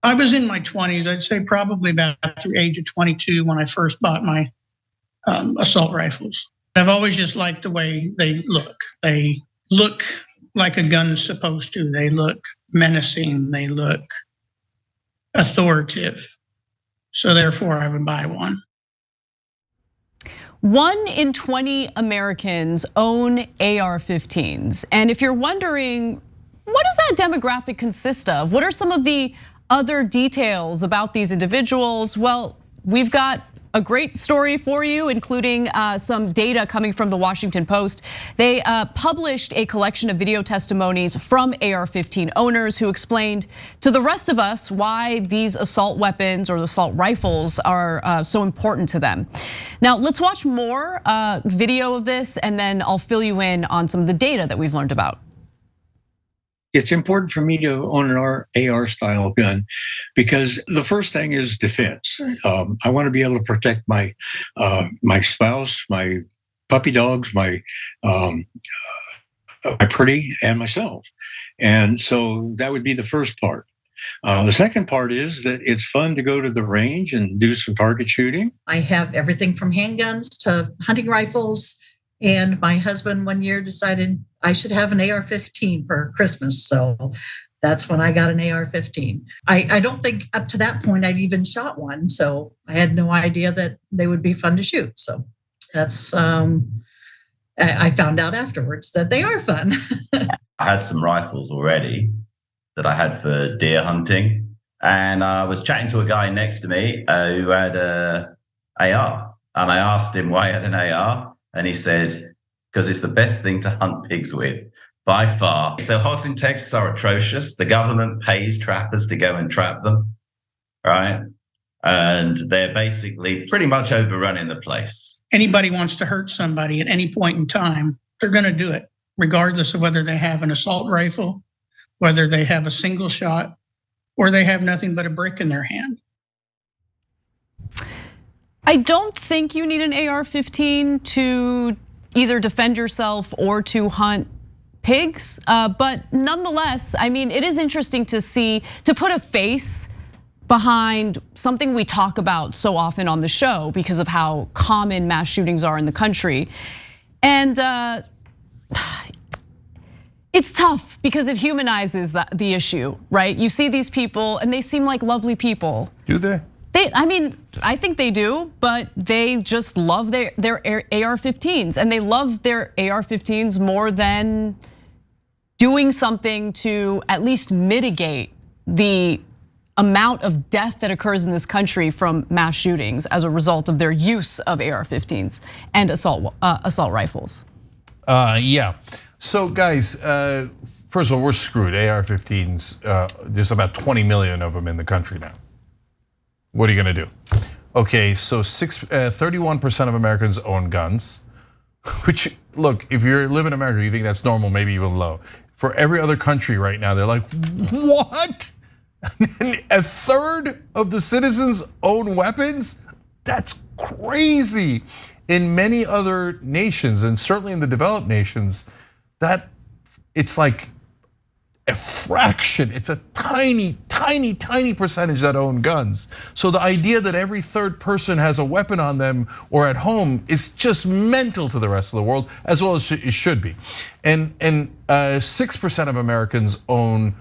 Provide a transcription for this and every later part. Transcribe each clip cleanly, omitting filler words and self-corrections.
I was in my 20s, I'd say probably about the age of 22 when I first bought my assault rifles. I've always just liked the way they look. They look like a gun's supposed to. They look menacing. They look authoritative. So therefore, I would buy one. 1 in 20 Americans own AR-15s. And if you're wondering, what does that demographic consist of? What are some of the other details about these individuals? Well, we've got a great story for you, including some data coming from the Washington Post. They published a collection of video testimonies from AR-15 owners who explained to the rest of us why these assault weapons or assault rifles are so important to them. Now, let's watch more video of this, and then I'll fill you in on some of the data that we've learned about. It's important for me to own an AR style gun because the first thing is defense. I want to be able to protect my spouse, my puppy dogs, my pretty, and myself. And so that would be the first part. The second part is that it's fun to go to the range and do some target shooting. I have everything from handguns to hunting rifles. And my husband one year decided I should have an AR-15 for Christmas. So that's when I got an AR-15. I don't think up to that point I'd even shot one. So I had no idea that they would be fun to shoot. So that's, I found out afterwards that they are fun. I had some rifles already that I had for deer hunting. And I was chatting to a guy next to me who had a AR. And I asked him why he had an AR. And he said, because it's the best thing to hunt pigs with, by far. So hogs in Texas are atrocious. The government pays trappers to go and trap them, right? And they're basically pretty much overrunning the place. Anybody wants to hurt somebody at any point in time, they're going to do it, regardless of whether they have an assault rifle, whether they have a single shot, or they have nothing but a brick in their hand. I don't think you need an AR-15 to either defend yourself or to hunt pigs, but nonetheless, I mean, it is interesting to see, to put a face behind something we talk about so often on the show because of how common mass shootings are in the country. And it's tough because it humanizes the issue, right? You see these people and they seem like lovely people. Do they? I mean, I think they do, but they just love their AR-15s, and they love their AR-15s more than doing something to at least mitigate the amount of death that occurs in this country from mass shootings as a result of their use of AR-15s and assault rifles. Yeah. So guys, first of all, we're screwed. AR-15s, there's about 20 million of them in the country now. What are you gonna do? Okay, so 31% of Americans own guns, which, look, if you live in America, you think that's normal, maybe even low. For every other country right now, they're like, what? A third of the citizens own weapons? That's crazy. In many other nations, and certainly in the developed nations, that it's like a fraction. It's a tiny, tiny, tiny percentage that own guns. So the idea that every third person has a weapon on them or at home is just mental to the rest of the world, as well as it should be. And 6% of Americans own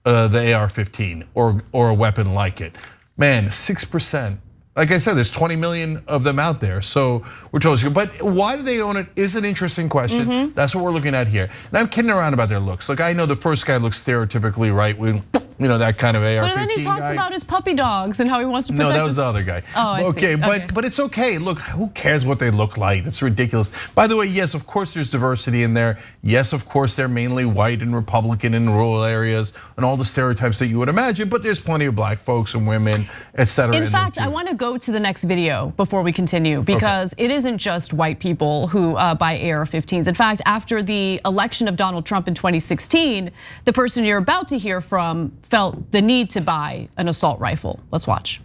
the AR-15 or a weapon like it. Man, 6%. Like I said, there's 20 million of them out there. So we're totally, but why do they own it is an interesting question. That's what we're looking at here. And I'm kidding around about their looks. Like I know the first guy looks stereotypically right wing, that kind of AR-15 But then he talks guy. about his puppy dogs and how he wants to protect. No, that was the other guy. Oh, I see. Okay, but it's okay. Look, who cares what they look like? That's ridiculous. By the way, yes, of course there's diversity in there. Yes, of course they're mainly white and Republican in rural areas and all the stereotypes that you would imagine, but there's plenty of black folks and women, etc. In fact, I want to go to the next video before we continue because it isn't just white people who buy AR-15s. In fact, after the election of Donald Trump in 2016, the person you're about to hear from felt the need to buy an assault rifle. Let's watch.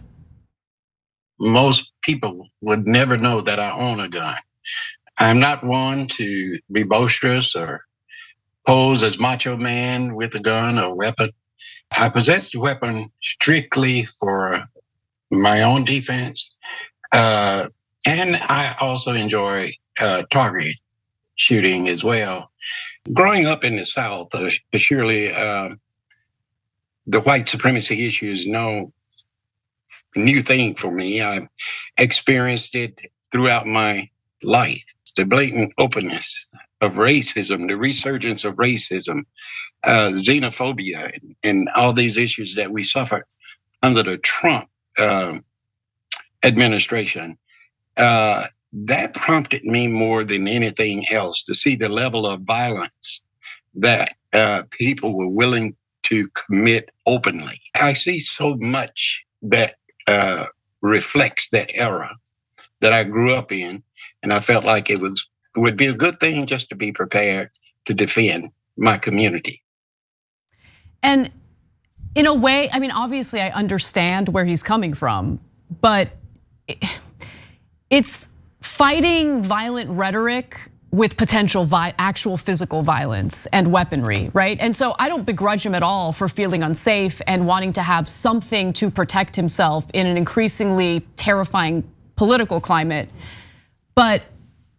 Most people would never know that I own a gun. I'm not one to be boisterous or pose as macho man with a gun or weapon. I possess the weapon strictly for my own defense. And I also enjoy target shooting as well. Growing up in the South, surely the white supremacy issue is no new thing for me. I've experienced it throughout my life. The blatant openness of racism, the resurgence of racism, xenophobia, and all these issues that we suffered under the Trump administration. That prompted me more than anything else to see the level of violence that people were willing to commit openly. I see so much that reflects that era that I grew up in, and I felt like it would be a good thing just to be prepared to defend my community. And in a way, I mean, obviously I understand where he's coming from, but it's fighting violent rhetoric with potential actual physical violence and weaponry, right? And so I don't begrudge him at all for feeling unsafe and wanting to have something to protect himself in an increasingly terrifying political climate. But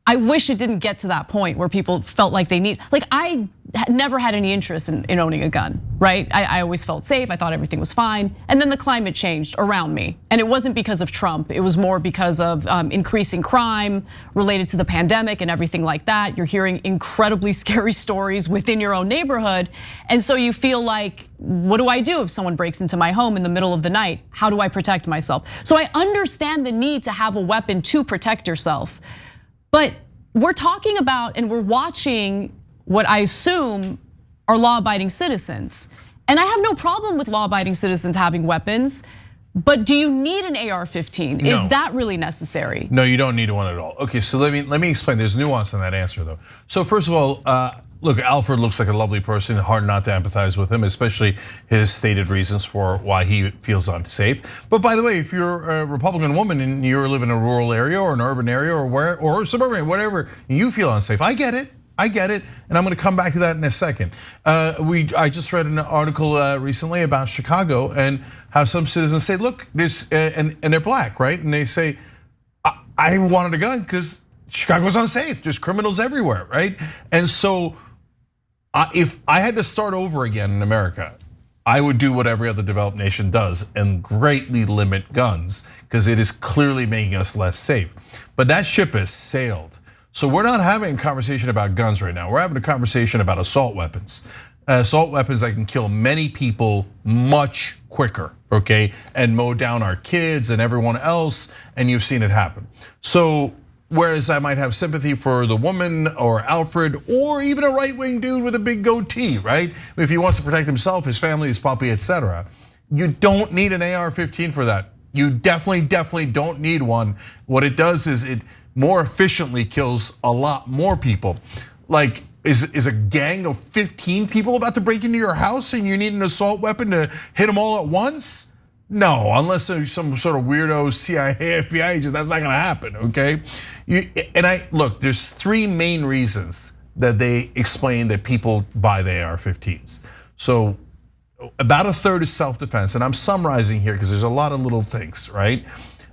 I wish it didn't get to that point where people felt like they need, like I never had any interest in owning a gun, right? I always felt safe, I thought everything was fine. And then the climate changed around me. And it wasn't because of Trump, it was more because of increasing crime related to the pandemic and everything like that. You're hearing incredibly scary stories within your own neighborhood. And so you feel like, what do I do if someone breaks into my home in the middle of the night? How do I protect myself? So I understand the need to have a weapon to protect yourself. But we're talking about and we're watching what I assume are law-abiding citizens. And I have no problem with law-abiding citizens having weapons, but do you need an AR-15? No. Is that really necessary? No, you don't need one at all. Okay, so let me explain. There's nuance in that answer though. So first of all, look, Alfred looks like a lovely person, hard not to empathize with him, especially his stated reasons for why he feels unsafe. But by the way, if you're a Republican woman and you live in a rural area or an urban area or suburban, whatever, you feel unsafe, I get it, and I'm gonna come back to that in a second. I just read an article recently about Chicago and how some citizens say, look, and they're black, right? And they say, I wanted a gun because Chicago's unsafe, there's criminals everywhere, right? And so, if I had to start over again in America, I would do what every other developed nation does and greatly limit guns because it is clearly making us less safe. But that ship has sailed. So we're not having a conversation about guns right now. We're having a conversation about assault weapons. Assault weapons that can kill many people much quicker, okay? And mow down our kids and everyone else, and you've seen it happen. So, whereas I might have sympathy for the woman or Alfred or even a right-wing dude with a big goatee, right? If he wants to protect himself, his family, his puppy, etc. You don't need an AR-15 for that. You definitely don't need one. What it does is it more efficiently kills a lot more people. Like, is a gang of 15 people about to break into your house and you need an assault weapon to hit them all at once? No, unless there's some sort of weirdo CIA, FBI agent, that's not gonna happen, okay? Look, there's three main reasons that they explain that people buy the AR-15s. So about a third is self-defense, and I'm summarizing here because there's a lot of little things, right?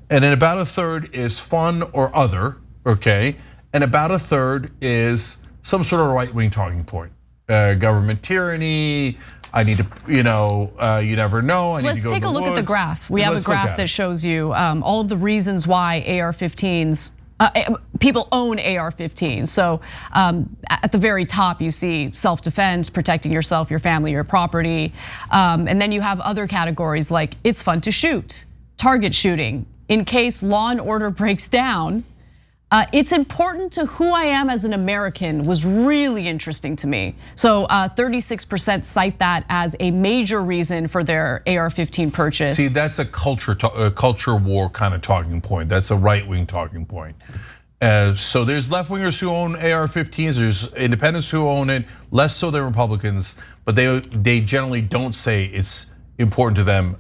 And then about a third is fun or other, okay? And about a third is some sort of right-wing talking point. Government tyranny, I need to, you never know. Let's take a look at the graph. We have a graph that shows you all of the reasons why AR-15s, people own AR-15s. So at the very top, you see self-defense, protecting yourself, your family, your property. And then you have other categories like it's fun to shoot, target shooting, in case law and order breaks down. It's important to who I am as an American was really interesting to me. So 36% cite that as a major reason for their AR-15 purchase. See, that's a culture war kind of talking point. That's a right-wing talking point. So there's left-wingers who own AR-15s, there's independents who own it, less so than Republicans, but they generally don't say it's important to them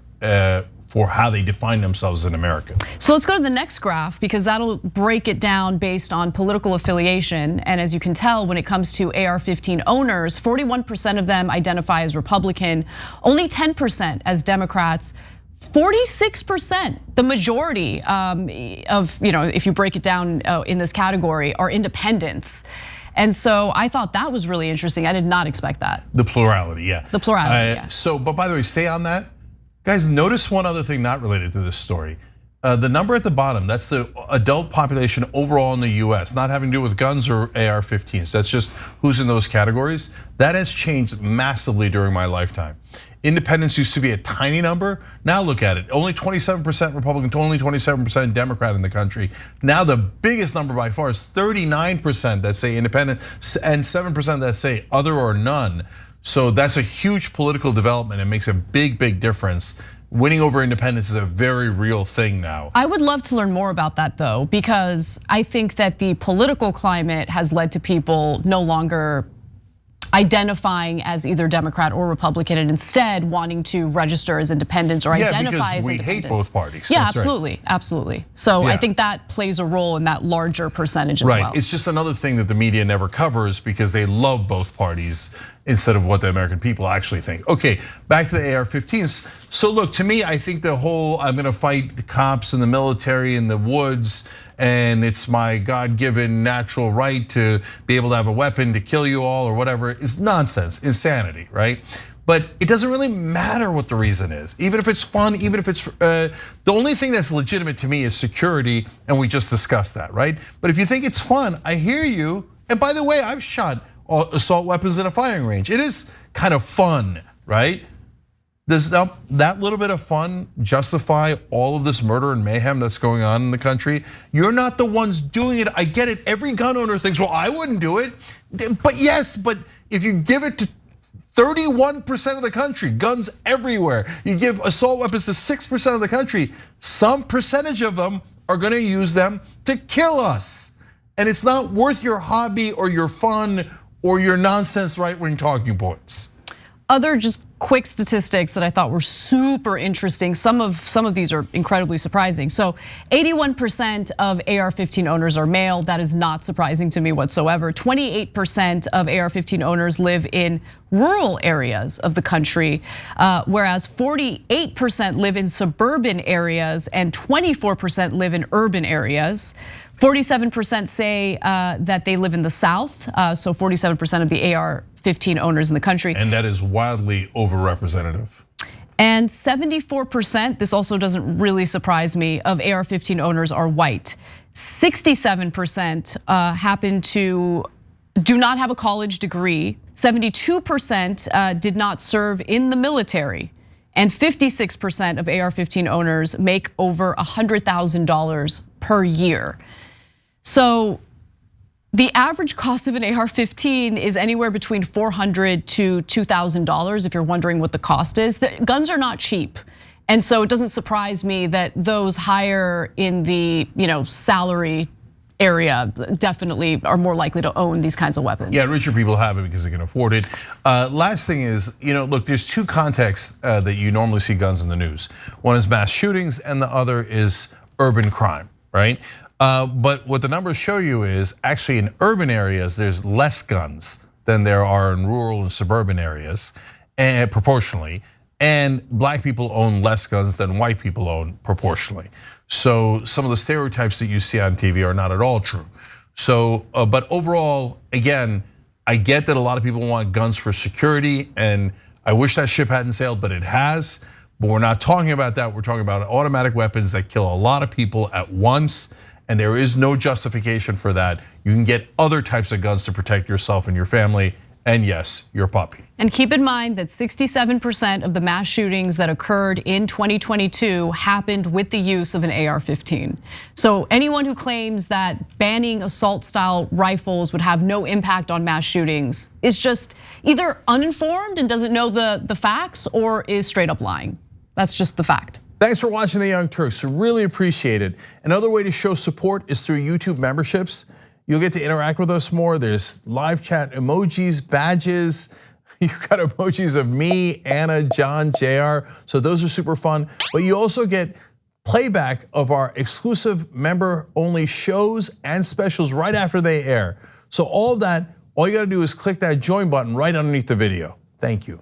for how they define themselves in America. So let's go to the next graph, because that'll break it down based on political affiliation. And as you can tell, when it comes to AR-15 owners, 41% of them identify as Republican, only 10% as Democrats, 46%, the majority of, if you break it down in this category, are independents. And so I thought that was really interesting. I did not expect that. The plurality, yeah. The plurality, yeah. So, but by the way, stay on that. Guys, notice one other thing not related to this story. The number at the bottom, that's the adult population overall in the US, not having to do with guns or AR-15s. That's just who's in those categories. That has changed massively during my lifetime. Independents used to be a tiny number. Now look at it, only 27% Republican, only 27% Democrat in the country. Now the biggest number by far is 39% that say independent and 7% that say other or none. So that's a huge political development. It makes a big, big difference. Winning over independence is a very real thing now. I would love to learn more about that though, because I think that the political climate has led to people no longer identifying as either Democrat or Republican, and instead wanting to register as independents or identify as independents. We hate both parties. Yeah, absolutely, absolutely. So I think that plays a role in that larger percentage as well. Right, it's just another thing that the media never covers because they love both parties instead of what the American people actually think. Okay, back to the AR-15s. So look, to me, I think the whole I'm gonna fight the cops and the military in the woods, and it's my God-given natural right to be able to have a weapon to kill you all or whatever is nonsense, insanity, right? But it doesn't really matter what the reason is. Even if it's fun, even if it's, the only thing that's legitimate to me is security, and we just discussed that, right? But if you think it's fun, I hear you. And by the way, I've shot assault weapons in a firing range. It is kind of fun, right? Does that little bit of fun justify all of this murder and mayhem that's going on in the country? You're not the ones doing it. I get it. Every gun owner thinks, well, I wouldn't do it. But yes, but if you give it to 31% of the country, guns everywhere, you give assault weapons to 6% of the country, some percentage of them are gonna use them to kill us. And it's not worth your hobby or your fun or your nonsense right-wing talking points. Other just quick statistics that I thought were super interesting. Some of these are incredibly surprising. So 81% of AR-15 owners are male. That is not surprising to me whatsoever. 28% of AR-15 owners live in rural areas of the country, whereas 48% live in suburban areas and 24% live in urban areas. 47% say that they live in the South, so 47% of the AR-15 owners in the country. And that is wildly overrepresentative. And 74%, this also doesn't really surprise me, of AR-15 owners are white. 67% do not have a college degree. 72% did not serve in the military. And 56% of AR-15 owners make over $100,000 per year. So the average cost of an AR-15 is anywhere between $400 to $2,000 if you're wondering what the cost is. The guns are not cheap. And so it doesn't surprise me that those higher in the salary area definitely are more likely to own these kinds of weapons. Yeah, richer people have it because they can afford it. Last thing is, look, there's two contexts that you normally see guns in the news. One is mass shootings and the other is urban crime, right? But what the numbers show you is actually in urban areas, there's less guns than there are in rural and suburban areas, and proportionally. And black people own less guns than white people own proportionally. So some of the stereotypes that you see on TV are not at all true. So, but overall, again, I get that a lot of people want guns for security, and I wish that ship hadn't sailed, but it has. But we're not talking about that. We're talking about automatic weapons that kill a lot of people at once. And there is no justification for that. You can get other types of guns to protect yourself and your family, and yes, your puppy. And keep in mind that 67% of the mass shootings that occurred in 2022 happened with the use of an AR-15. So anyone who claims that banning assault-style rifles would have no impact on mass shootings is just either uninformed and doesn't know the facts, or is straight up lying. That's just the fact. Thanks for watching The Young Turks, really appreciate it. Another way to show support is through YouTube memberships. You'll get to interact with us more. There's live chat emojis, badges. You've got emojis of me, Anna, John, JR. So those are super fun. But you also get playback of our exclusive member-only shows and specials right after they air. So all of that, all you gotta do is click that join button right underneath the video. Thank you.